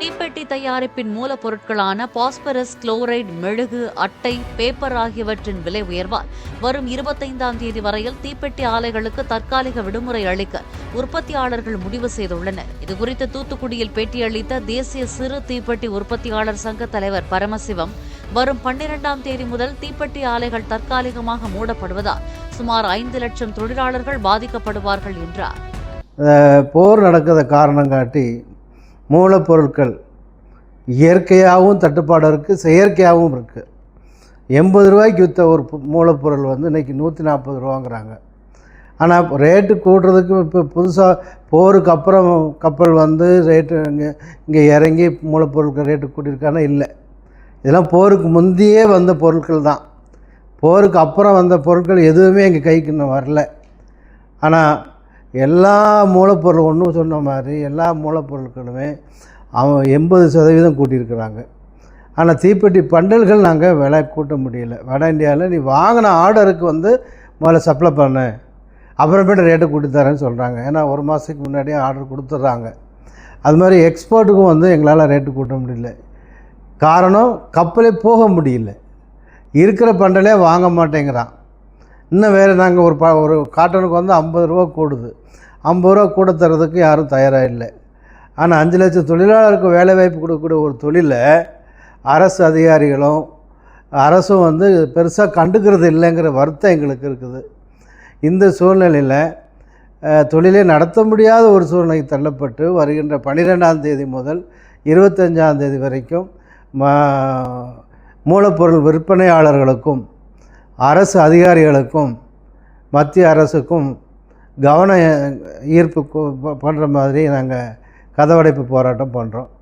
தீப்பெட்டி தயாரிப்பின் மூலப்பொருட்களான phosphorus, chloride, மெழுகு, அட்டை, பேப்பர் ஆகியவற்றின் விலை உயர்வால் வரும் 25ஆம் தேதி வரையில் தீப்பெட்டி ஆலைகளுக்கு தற்காலிக விடுமுறை அளிக்க உற்பத்தியாளர்கள் முடிவு செய்துள்ளனர். இதுகுறித்து தூத்துக்குடியில் பேட்டியளித்த தேசிய சிறு தீப்பெட்டி உற்பத்தியாளர் சங்க தலைவர் பரமசிவம், வரும் 12ஆம் தேதி முதல் தீப்பெட்டி ஆலைகள் தற்காலிகமாக மூடப்படுவதால் சுமார் 5 லட்சம் தொழிலாளர்கள் பாதிக்கப்படுவார்கள் என்றார். போர் நடக்கிற காரணம் காட்டி மூலப்பொருட்கள் இயற்கையாகவும் தட்டுப்பாடு இருக்குது, செயற்கையாகவும் இருக்குது. 80 ரூபாய்க்கு விற்ற ஒரு மூலப்பொருள் வந்து இன்றைக்கி 140 ரூபாங்கிறாங்க. ஆனால் ரேட்டு கூடுறதுக்கு இப்போ புதுசாக போருக்கு அப்புறம் கப்பல் வந்து ரேட்டு இங்கே இறங்கி மூலப்பொருட்கள் ரேட்டு கூட்டியிருக்கானா? இல்லை. இதெல்லாம் போருக்கு முந்தையே வந்த பொருட்கள் தான். போருக்கு அப்புறம் வந்த பொருட்கள் எதுவுமே எங்கள் கைக்கு இன்னும் வரல. ஆனால் எல்லா மூலப்பொருள் ஒன்று சொன்ன மாதிரி எல்லா மூலப்பொருட்களுமே அவன் 80% கூட்டியிருக்கிறாங்க. ஆனால் தீப்பெட்டி பண்டல்கள் நாங்கள் விலை கூட்ட முடியல. வட இந்தியாவில் நீ வாங்கின ஆர்டருக்கு வந்து முதல்ல சப்ளை பண்ண, அப்புறமேட்டு ரேட்டை கூட்டி தரேன்னு சொல்கிறாங்க. ஏன்னா ஒரு மாதத்துக்கு முன்னாடியே ஆர்டர் கொடுத்துட்றாங்க. அது மாதிரி எக்ஸ்போர்ட்டுக்கும் வந்து எங்களால் ரேட்டு கூட்ட முடியல. காரணம், கப்பலே போக முடியல. இருக்கிற பண்டலே வாங்க மாட்டேங்கிறான். இன்னும் வேறு நாங்கள் ஒரு காட்டனுக்கு வந்து 50 ரூபா கூடுது. 50 ரூபா கூட தர்றதுக்கு யாரும் தயாராக இல்லை. ஆனால் 5 லட்சம் தொழிலாளருக்கு வேலைவாய்ப்பு கொடுக்கக்கூடிய ஒரு தொழிலை அரசு அதிகாரிகளும் அரசும் வந்து பெருசாக கண்டுக்கிறது இல்லைங்கிற வருத்தம் எங்களுக்கு இருக்குது. இந்த சூழ்நிலையில் தொழிலை நடத்த முடியாத ஒரு சூழ்நிலைக்கு தள்ளப்பட்டு வருகின்ற 12ஆம் தேதி முதல் 25ஆம் தேதி வரைக்கும் மூலப்பொருள் விற்பனையாளர்களுக்கும் அரசு அதிகாரிகளுக்கும் மத்திய அரசுக்கும் கவன ஈர்ப்பு பண்ணுற மாதிரி நாங்கள் கதவடைப்பு போராட்டம் பண்ணுறோம்.